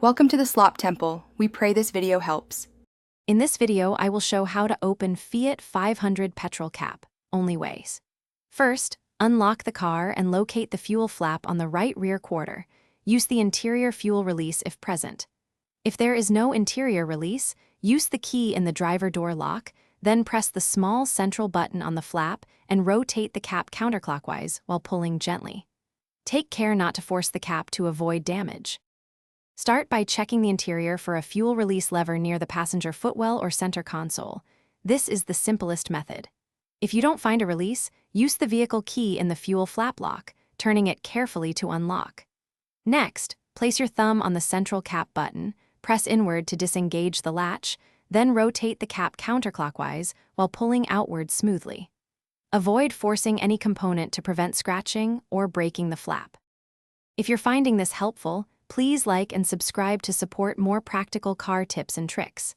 Welcome to the Slop Temple. We pray this video helps. In this video, I will show how to open Fiat 500 petrol cap, only ways. First, unlock the car and locate the fuel flap on the right rear quarter. Use the interior fuel release if present. If there is no interior release, use the key in the driver door lock, then press the small central button on the flap and rotate the cap counterclockwise while pulling gently. Take care not to force the cap to avoid damage. Start by checking the interior for a fuel release lever near the passenger footwell or center console. This is the simplest method. If you don't find a release, use the vehicle key in the fuel flap lock, turning it carefully to unlock. Next, place your thumb on the central cap button, press inward to disengage the latch, then rotate the cap counterclockwise while pulling outward smoothly. Avoid forcing any component to prevent scratching or breaking the flap. If you're finding this helpful, please like and subscribe to support more practical car tips and tricks.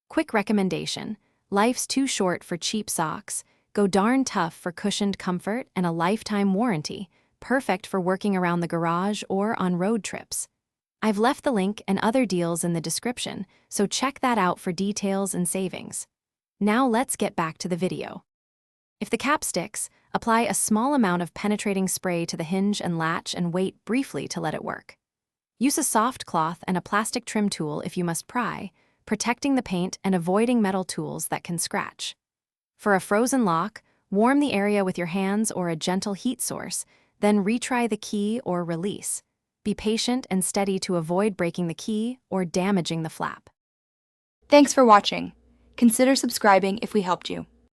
Quick recommendation: life's too short for cheap socks. Go darn tough for cushioned comfort and a lifetime warranty, perfect for working around the garage or on road trips. I've left the link and other deals in the description, so check that out for details and savings. Now let's get back to the video. If the cap sticks, apply a small amount of penetrating spray to the hinge and latch and wait briefly to let it work. Use a soft cloth and a plastic trim tool if you must pry, protecting the paint and avoiding metal tools that can scratch. For a frozen lock, warm the area with your hands or a gentle heat source, then retry the key or release. Be patient and steady to avoid breaking the key or damaging the flap. Thanks for watching. Consider subscribing if we helped you.